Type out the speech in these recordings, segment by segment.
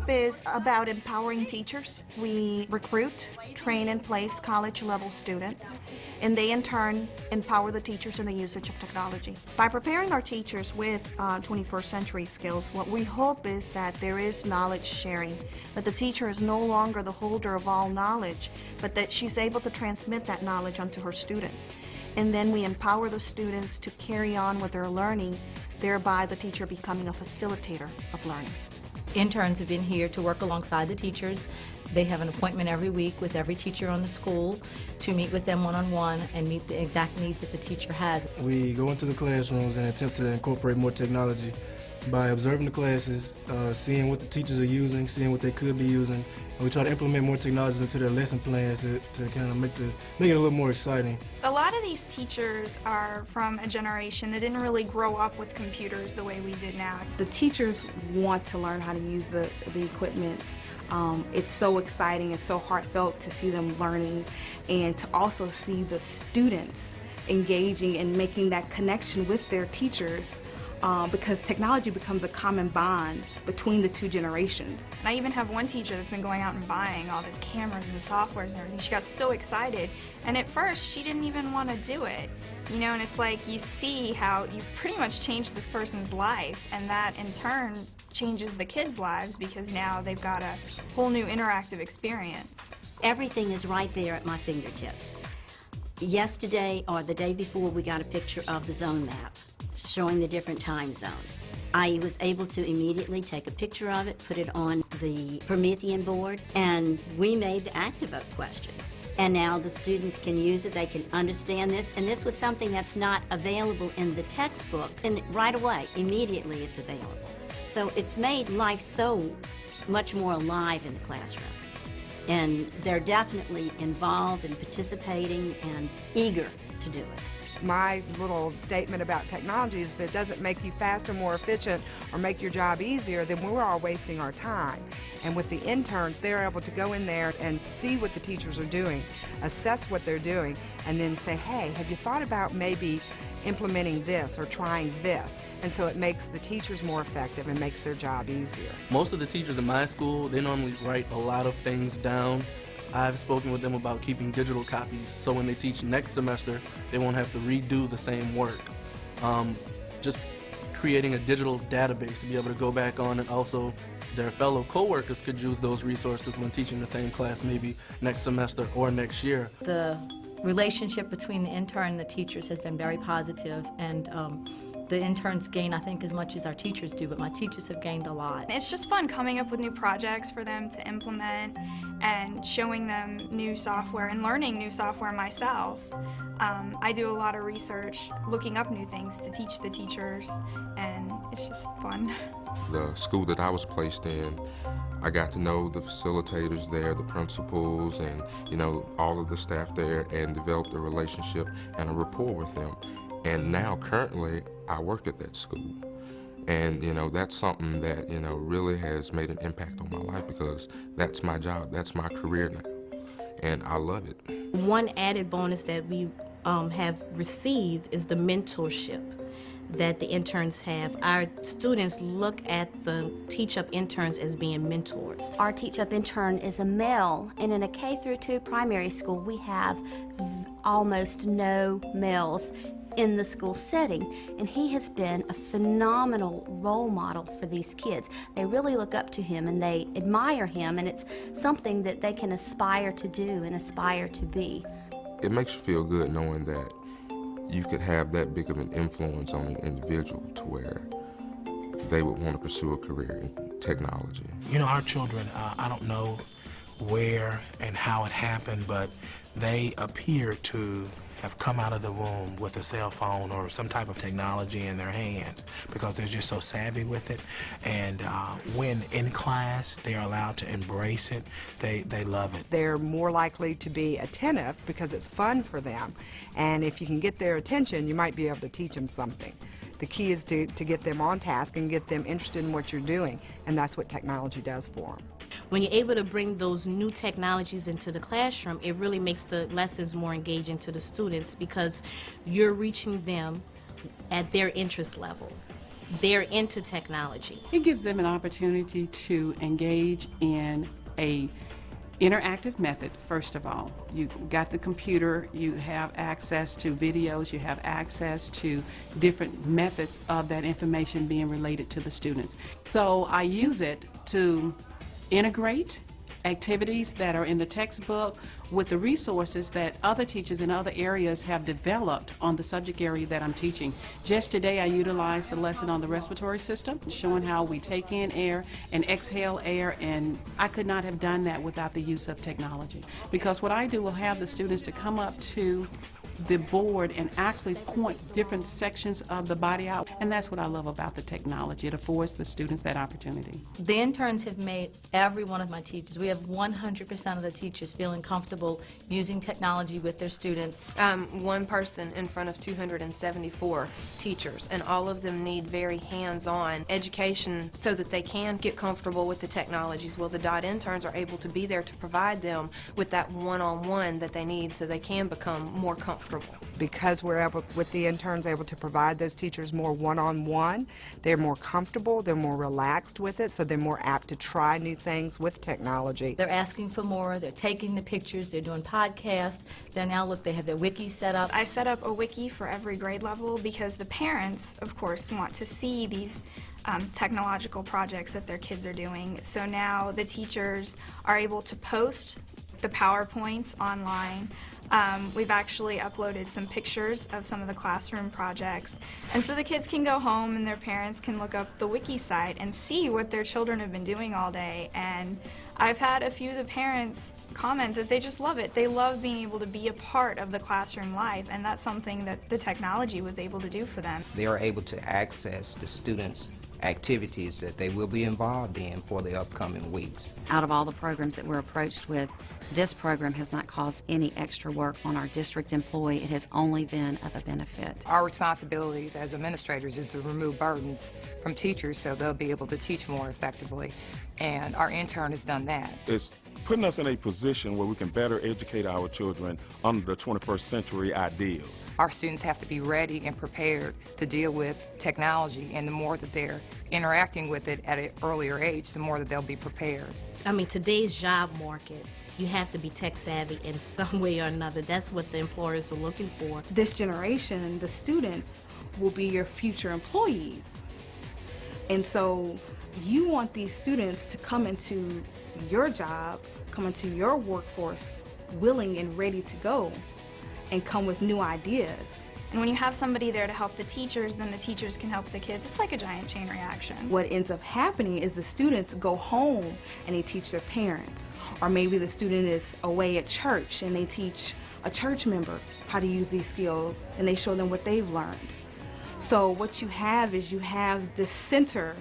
TeachUp is about empowering teachers. We recruit, train, and place college-level students, and they in turn empower the teachers in the usage of technology. By preparing our teachers with 21st century skills, what we hope is that there is knowledge sharing, that the teacher is no longer the holder of all knowledge, but that she's able to transmit that knowledge onto her students. And then we empower the students to carry on with their learning, thereby the teacher becoming a facilitator of learning. Interns have been here to work alongside the teachers. They have an appointment every week with every teacher on the school to meet with them one-on-one and meet the exact needs that the teacher has. We go into the classrooms and attempt to incorporate more technology by observing the classes, seeing what the teachers are using, seeing what they could be using. And we try to implement more technologies into their lesson plans to kind of make it a little more exciting. A lot of these teachers are from a generation that didn't really grow up with computers the way we did now. The teachers want to learn how to use the equipment. It's so exciting, it's so heartfelt to see them learning and to also see the students engaging and making that connection with their teachers. Because technology becomes a common bond between the two generations. And I even have one teacher that's been going out and buying all these cameras and softwares and everything. She got so excited, and at first she didn't even want to do it. You know, and it's like you see how you pretty much changed this person's life, and that in turn changes the kids' lives because now they've got a whole new interactive experience. Everything is right there at my fingertips. Yesterday or the day before, we got a picture of the zone map showing the different time zones. I was able to immediately take a picture of it, put it on the Promethean board, and we made the ActiveUp questions. And now the students can use it, they can understand this, and this was something that's not available in the textbook, and right away, immediately it's available. So it's made life so much more alive in the classroom. And they're definitely involved and participating and eager to do it. My little statement about technology is if it doesn't make you faster, more efficient, or make your job easier, then we're all wasting our time. And with the interns, they're able to go in there and see what the teachers are doing, assess what they're doing, and then say, hey, have you thought about maybe implementing this or trying this? And so it makes the teachers more effective and makes their job easier. Most of the teachers in my school, they normally write a lot of things down. I've spoken with them about keeping digital copies so when they teach next semester, they won't have to redo the same work. Just creating a digital database to be able to go back on, and also their fellow co-workers could use those resources when teaching the same class maybe next semester or next year. The relationship between the intern and the teachers has been very positive, and the interns gain, I think, as much as our teachers do, but my teachers have gained a lot. It's just fun coming up with new projects for them to implement and showing them new software and learning new software myself. I do a lot of research, looking up new things to teach the teachers, and it's just fun. The school that I was placed in, I got to know the facilitators there, the principals, and all of the staff there, and developed a relationship and a rapport with them. And now, currently, I work at that school. And, that's something that, really has made an impact on my life because that's my job, that's my career now, and I love it. One added bonus that we have received is the mentorship that the interns have. Our students look at the TeachUp interns as being mentors. Our TeachUp intern is a male, and in a K-2 primary school, we have almost no males in the school setting, and he has been a phenomenal role model for these kids. They really look up to him and they admire him, and it's something that they can aspire to do and aspire to be. It makes you feel good knowing that you could have that big of an influence on an individual to where they would want to pursue a career in technology. Our children, I don't know where and how it happened, but they appear to have come out of the womb with a cell phone or some type of technology in their hand because they're just so savvy with it. And when in class, they're allowed to embrace it. They love it. They're more likely to be attentive because it's fun for them. And if you can get their attention, you might be able to teach them something. The key is to get them on task and get them interested in what you're doing, and that's what technology does for them. When you're able to bring those new technologies into the classroom, it really makes the lessons more engaging to the students because you're reaching them at their interest level. they're into technology. It gives them an opportunity to engage in a interactive method. First of all, you got the computer, you have access to videos, you have access to different methods of that information being related to the students. So I use it to integrate activities that are in the textbook with the resources that other teachers in other areas have developed on the subject area that I'm teaching. Just today I utilized a lesson on the respiratory system, showing how we take in air and exhale air, and I could not have done that without the use of technology. Because what I do will have the students to come up to the board and actually point different sections of the body out, and that's what I love about the technology. It affords the students that opportunity. The interns have made every one of my teachers, we have 100% of the teachers feeling comfortable using technology with their students. One person in front of 274 teachers, and all of them need very hands-on education so that they can get comfortable with the technologies. Well, the DOT interns are able to be there to provide them with that one-on-one that they need so they can become more comfortable. Because we're able, with the interns, able to provide those teachers more one-on-one, they're more comfortable, they're more relaxed with it, so they're more apt to try new things with technology. They're asking for more, they're taking the pictures, they're doing podcasts, they're now, look, they have their wiki set up. I set up a wiki for every grade level because the parents, of course, want to see these technological projects that their kids are doing. So now the teachers are able to post the PowerPoints online. We've actually uploaded some pictures of some of the classroom projects, and so the kids can go home and their parents can look up the wiki site and see what their children have been doing all day. And I've had a few of the parents comment that they just love it. They love being able to be a part of the classroom life, and that's something that the technology was able to do for them. They are able to access the students' activities that they will be involved in for the upcoming weeks. Out of all the programs that we're approached with, this program has not caused any extra work on our district employee. It has only been of a benefit. Our responsibilities as administrators is to remove burdens from teachers so they'll be able to teach more effectively, and our intern has done that. It's putting us in a position where we can better educate our children under the 21st century ideals. Our students have to be ready and prepared to deal with technology, and the more that they're interacting with it at an earlier age, the more that they'll be prepared. I mean, today's job market, you have to be tech savvy in some way or another. That's what the employers are looking for. This generation, the students, will be your future employees. And so you want these students to come into your job, come into your workforce willing and ready to go and come with new ideas. And when you have somebody there to help the teachers, then the teachers can help the kids. It's like a giant chain reaction. What ends up happening is the students go home and they teach their parents. Or maybe the student is away at church and they teach a church member how to use these skills and they show them what they've learned. So what you have is you have this center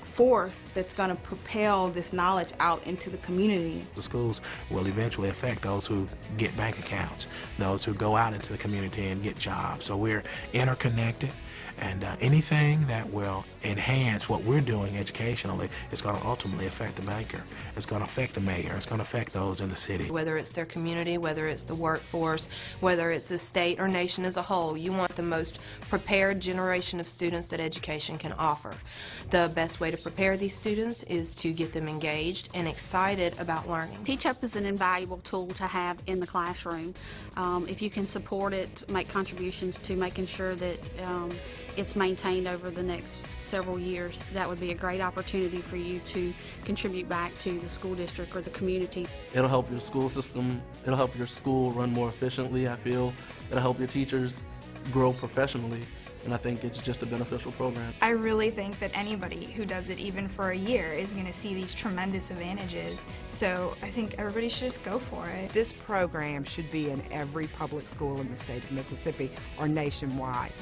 force that's going to propel this knowledge out into the community. The schools will eventually affect those who get bank accounts, those who go out into the community and get jobs. So we're interconnected, and anything that will enhance what we're doing educationally is going to ultimately affect the banker. It's going to affect the mayor. It's going to affect those in the city. Whether it's their community, whether it's the workforce, whether it's a state or nation as a whole, you want the most prepared generation of students that education can offer. The best way to prepare these students is to get them engaged and excited about learning. TeachUp is an invaluable tool to have in the classroom. If you can support it, make contributions to making sure that it's maintained over the next several years, that would be a great opportunity for you to contribute back to the school district or the community. It'll help your school system, it'll help your school run more efficiently, I feel. It'll help your teachers grow professionally, and I think it's just a beneficial program. I really think that anybody who does it even for a year is going to see these tremendous advantages. So I think everybody should just go for it. This program should be in every public school in the state of Mississippi or nationwide.